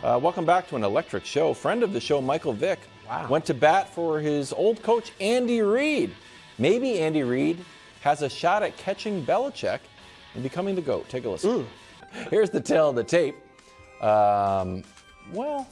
Welcome back to an electric show. Friend of the show, Michael Vick, went to bat for his old coach, Andy Reid. Maybe Andy Reid has a shot at catching Belichick and becoming the GOAT. Take a listen. Here's the tale of the tape. Well,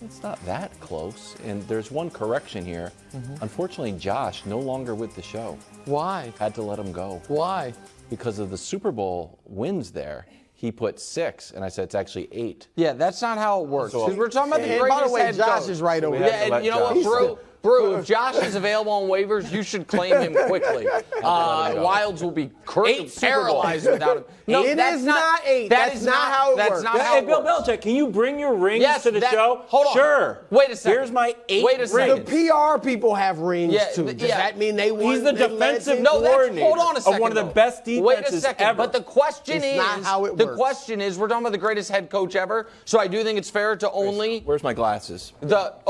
it's not that close. And there's one correction here. Unfortunately, Josh, no longer with the show. Why? Had to let him go. Why? Because of the Super Bowl wins there. He put 6, and I said it's actually 8. Yeah, that's not how it works. So, we're talking about the greatest by the way, head Josh coach. is right over there. Yeah, Let and you know Josh what, Brew, if Josh is available on waivers, you should claim him quickly. Wilds will be paralyzed without him. No, it is not 8. That's not how it works. That's not how it Bill works. Belichick, can you bring your rings to the show? Hold on. Sure. Wait a second. Here's my 8 Wait a second. rings. The PR people have rings too. Does that mean they want? He's the defensive coordinator hold on a second, of one of the though. best defenses Wait a second, ever. but the question It's not how it works. question is, we're talking about the greatest head coach ever, so I do think it's fair to only Where's my glasses? but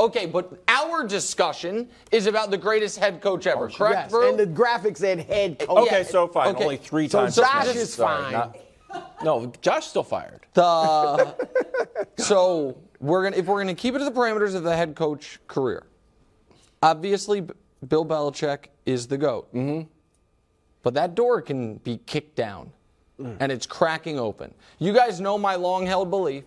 our discussion is about the greatest head coach ever, correct, Yes, Brew? and the graphic said head coach. Okay, so fine. Okay. Only 3 So times. Josh is Sorry, fine. No, Josh still fired. So if we're gonna keep it to the parameters of the head coach career, obviously Bill Belichick is the GOAT. But that door can be kicked down, and it's cracking open. You guys know my long-held belief,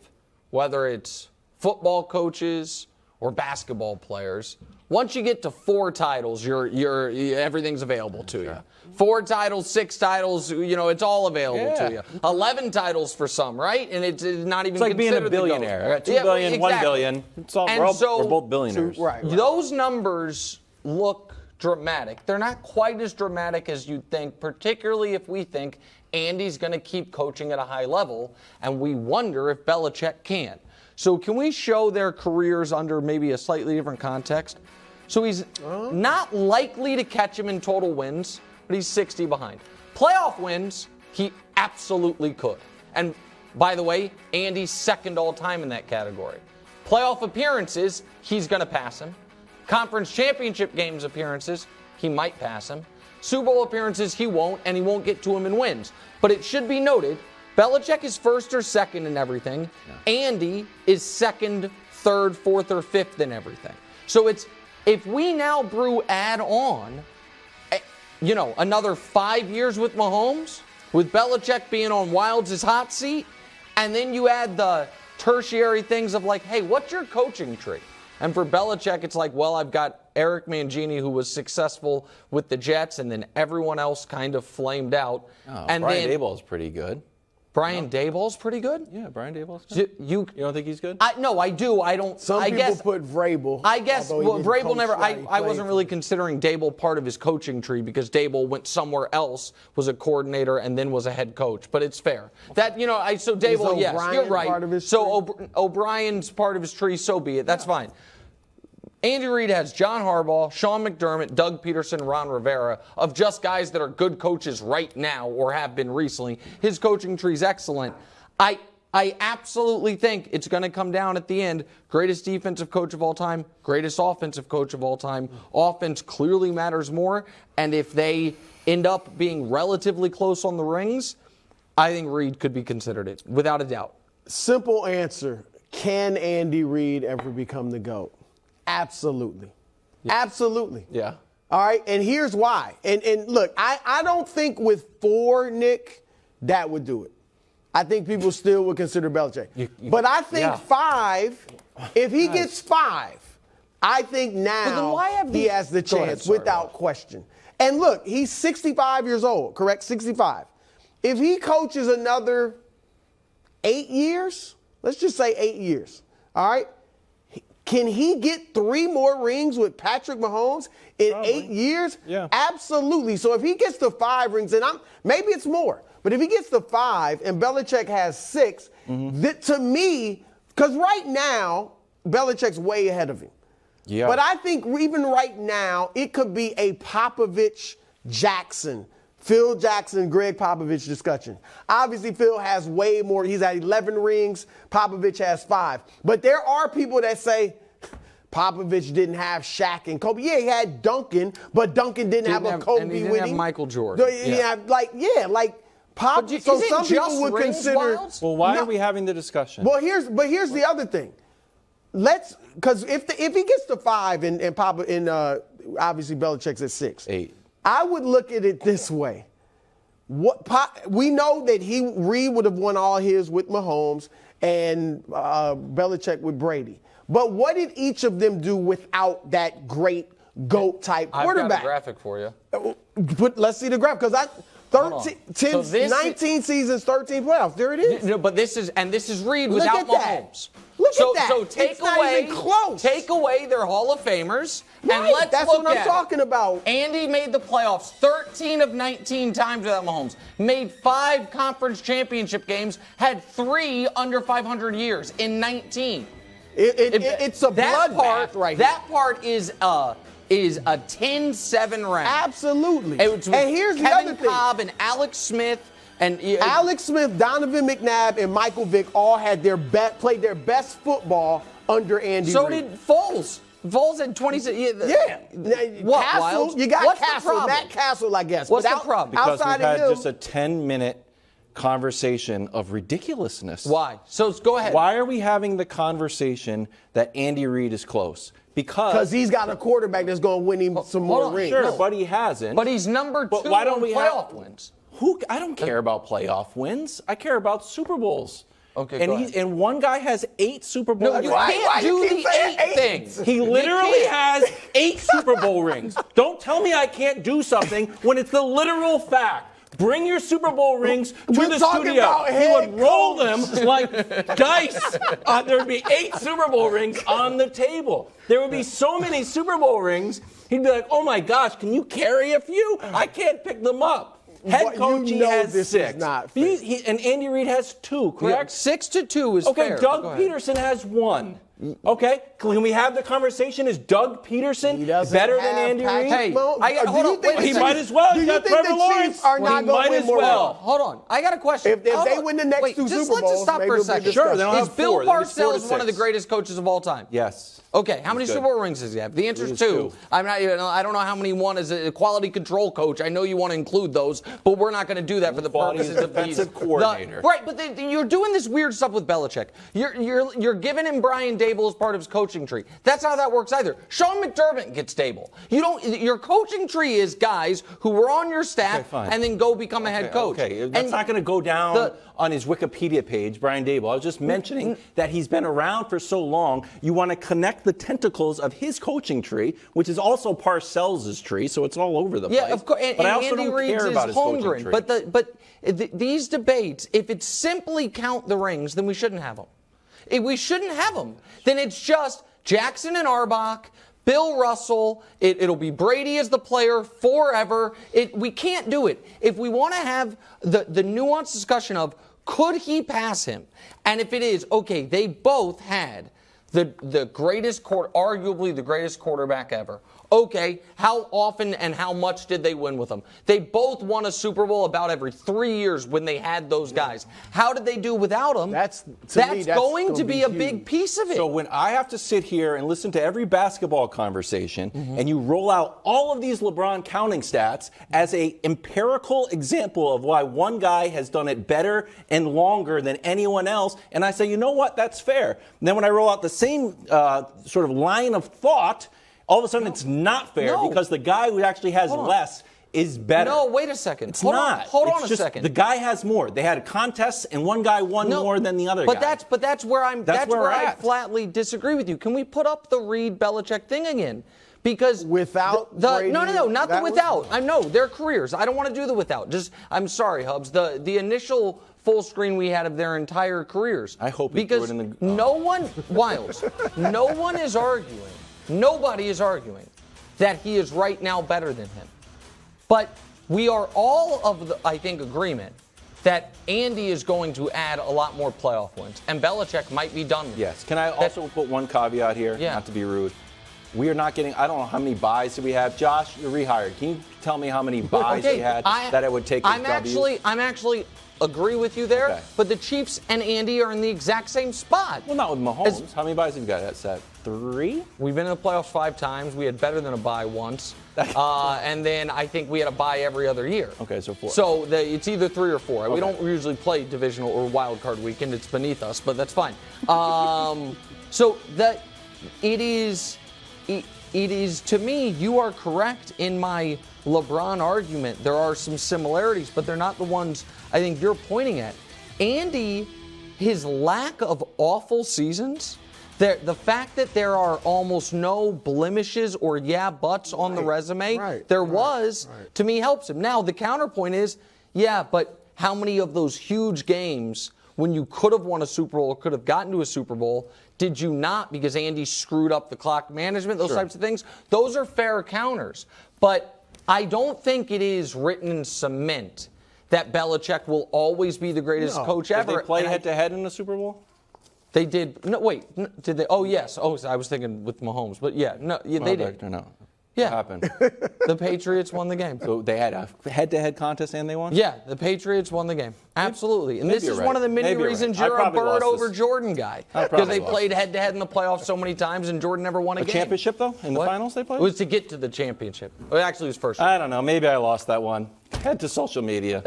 whether it's football coaches or basketball players. Once you get to 4 titles, everything's available to you. 4 titles, 6 titles, it's all available to you. 11 titles for some, right? And it's not even It's like being a considered the GOAT. billionaire. 2 billion, 1 billion. It's all, we're both billionaires. Right. Those numbers look dramatic. They're not quite as dramatic as you'd think, particularly if we think Andy's going to keep coaching at a high level, and we wonder if Belichick can. So can we show their careers under maybe a slightly different context? So he's not likely to catch him in total wins, but he's 60 behind. Playoff wins, he absolutely could. And by the way, Andy's second all time in that category. Playoff appearances, he's going to pass him. Conference championship games appearances, he might pass him. Super Bowl appearances, he won't, and he won't get to him in wins. But it should be noted, Belichick is first or second in everything. Andy is second, third, fourth, or fifth in everything. So if we now, Brew, add on, another 5 years with Mahomes, with Belichick being on Wilds' hot seat, and then you add the tertiary things of like, hey, what's your coaching tree? And for Belichick, it's like, well, I've got Eric Mangini, who was successful with the Jets, and then everyone else kind of flamed out. And Brian Daboll's pretty good. Brian Daboll's pretty good? Yeah, Brian Daboll's good. You don't think he's good? No, I do. I don't. Some people put Vrabel. I guess Vrabel never. I wasn't really considering Daboll part of his coaching tree because Daboll went somewhere else, was a coordinator, and then was a head coach. But it's fair that So Daboll, yes, you're right. So O'Brien's part of his tree. So be it. That's fine. Andy Reid has John Harbaugh, Sean McDermott, Doug Peterson, Ron Rivera, of just guys that are good coaches right now or have been recently. His coaching tree is excellent. I absolutely think it's going to come down at the end. Greatest defensive coach of all time, greatest offensive coach of all time. Offense clearly matters more. And if they end up being relatively close on the rings, I think Reid could be considered it, without a doubt. Simple answer. Can Andy Reid ever become the GOAT? Absolutely. Yeah. Absolutely. Yeah. All right, and here's why. And look, I don't think with 4, Nick, that would do it. I think people still would consider Belichick. But I think 5, if he gets 5, I think now he has the chance without question. And look, he's 65 years old, correct? 65. If he coaches another 8 years, let's just say 8 years, all right? Can he get 3 more rings with Patrick Mahomes in 8 years? Yeah. Absolutely. So if he gets to 5 rings, and maybe it's more, but if he gets to 5 and Belichick has 6, to me, because right now, Belichick's way ahead of him. Yeah. But I think even right now, it could be a Popovich-Jackson, Phil Jackson, Greg Popovich discussion. Obviously, Phil has way more. He's at 11 rings. Popovich has 5. But there are people that say Popovich didn't have Shaq and Kobe. Yeah, he had Duncan, but Duncan didn't have a Kobe and he didn't winning. have Michael Jordan. So some people would consider. Well, why are we having the discussion? Well, here's the other thing. Because if he gets to 5 and obviously Belichick's at 6, 8. I would look at it this way. We know that Reid would have won all his with Mahomes and Belichick with Brady. But what did each of them do without that great GOAT type quarterback? I've got a graphic for you. Let's see the graph, because 19 seasons, 13 playoffs. There it is. No, but this is Reid without Mahomes. Look at that. So It's not even close. Take away their Hall of Famers, Right. and let's That's look what I'm at talking about. Andy made the playoffs 13 of 19 times without Mahomes. Made 5 conference championship games. Had 3 under 500 years in 19. It's a bloodbath right here. That part is a 10-7 round. Absolutely. And here's the Kevin other thing. Cobb and Alex Smith. And Alex Smith, Donovan McNabb, and Michael Vick all had played their best football under Andy Reid. So did Foles. Foles had 26. Yeah. What, Castle, Wild? you got What's Castle, the problem? Matt Castle, I guess. What's But the problem? Because outside we've had of him, just a 10-minute conversation of ridiculousness. Why? So go ahead. Why are we having the conversation that Andy Reid is close? Because he's got a quarterback that's going to win him some more rings. Sure, but he hasn't. But he's number 2 why don't in we playoff wins. I don't care about playoff wins. I care about Super Bowls. Okay, go ahead. And one guy has 8 Super Bowls. No, you can't do the 8 thing. He literally has 8 Super Bowl rings. Don't tell me I can't do something when it's the literal fact. Bring your Super Bowl rings to the studio. He would roll them like dice. There would be 8 Super Bowl rings on the table. There would be so many Super Bowl rings. He'd be like, "Oh my gosh, can you carry a few? I can't pick them up." Head coach, he has 6. And Andy Reid has 2, correct? 6-2 is fair. Okay, Doug Peterson has 1. Okay, can we have the conversation? Is Doug Peterson better than Andy Reid? Hey, hold on. He might as well. Do you think the Chiefs are not going to win more? Well. Hold on. I got a question. If they win the next 2 Super Bowls, let's just stop for a second. Sure, they don't Is have Bill 4. There'll be 4 to Parcells one of the 6. greatest coaches of all time? Yes. Okay, how many Super Bowl rings does he have? The answer is 2. I don't know how many he won as a quality control coach. I know you want to include those, but we're not going to do that for the purposes of defensive coordinator. Right, but you're doing this weird stuff with Belichick. You're giving him Brian Dable as part of his coaching tree. That's how that works either. Sean McDermott gets Dable. Your coaching tree is guys who were on your staff and then go become a head coach. Okay, that's not going to go down on his Wikipedia page, Brian Dable. I was just mentioning that he's been around for so long. You want to connect the tentacles of his coaching tree, which is also Parcells' tree, so it's all over the place. Yeah, of course. But I and also Andy don't Reid's care about his coaching tree. But these debates, if it's simply count the rings, then we shouldn't have them. If we shouldn't have them, then it's just Jackson and Arbach, Bill Russell, it'll be Brady as the player forever. We can't do it. If we want to have the nuanced discussion of could he pass him, and if it is, okay, they both had the greatest, arguably the greatest quarterback ever. Okay, how often and how much did they win with them? They both won a Super Bowl about every 3 years when they had those guys. How did they do without them? That's going to be a big piece of it. So when I have to sit here and listen to every basketball conversation and you roll out all of these LeBron counting stats as a empirical example of why one guy has done it better and longer than anyone else, and I say, you know what, that's fair. And then when I roll out the same sort of line of thought, all of a sudden it's not fair because the guy who actually has less is better. No, wait a second. It's not. Hold on a second. The guy has more. They had contests, and one guy won more than the other guy. But that's where I flatly disagree with you. Can we put up the Reid-Belichick thing again? Because without Brady, no, not the without. I know their careers. I don't want to do the without. I'm sorry, Hubs. The initial full screen we had of their entire careers. I hope he threw it in the. No one, Wiles. No one is arguing. Nobody is arguing that he is right now better than him. But we are all of the, I think, agreement that Andy is going to add a lot more playoff wins, and Belichick might be done with it. Yes. Can I also put one caveat here? Yeah. Not to be rude. We are not getting, I don't know how many buys do we have. Josh, you're rehired. Can you tell me how many buys he had that it would take his I'm actually agree with you there, Okay. but the Chiefs and Andy are in the exact same spot. Well, not with Mahomes. How many buys have you got? That's at 3? We've been in the playoffs 5 times. We had better than a bye once. And then I think we had a bye every other year. Okay, so 4. So it's either 3 or 4. Okay. We don't usually play divisional or wild card weekend. It's beneath us, but that's fine. So that it is, to me, you are correct in my LeBron argument. There are some similarities, but they're not the ones I think you're pointing at. Andy, his lack of awful seasons, the fact that there are almost no blemishes or buts on the resume, to me, helps him. Now, the counterpoint is, but how many of those huge games when you could have won a Super Bowl or could have gotten to a Super Bowl did you not because Andy screwed up the clock management, those types of things? Those are fair counters. But I don't think it is written in cement that Belichick will always be the greatest coach ever. Did they play head-to-head in the Super Bowl? They did. No, wait. Did they? Oh, yes. Oh, I was thinking with Mahomes. But, they did. No. Yeah. What happened? The Patriots won the game. So they had a head-to-head contest and they won? Yeah, the Patriots won the game. Absolutely. And this is one of the many reasons you're a Bird over Jordan guy. Because they played head-to-head in the playoffs so many times and Jordan never won a game. Championship, though? In the finals they played? It was to get to the championship. Well, actually, it was first. I don't know. Maybe I lost that one. Head to social media.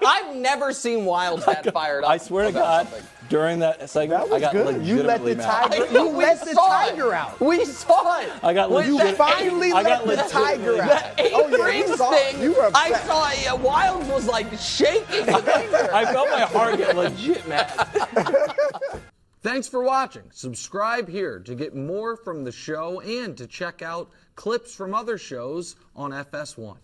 I've never seen Wildcat fired up. I swear to God, during that segment, I got legitimately mad. You let the tiger out. We saw it. I got legitimately finally let the tiger out. I saw Wild was like shaking with anger. I felt my heart get legit mad. Thanks for watching. Subscribe here to get more from the show and to check out clips from other shows on FS1.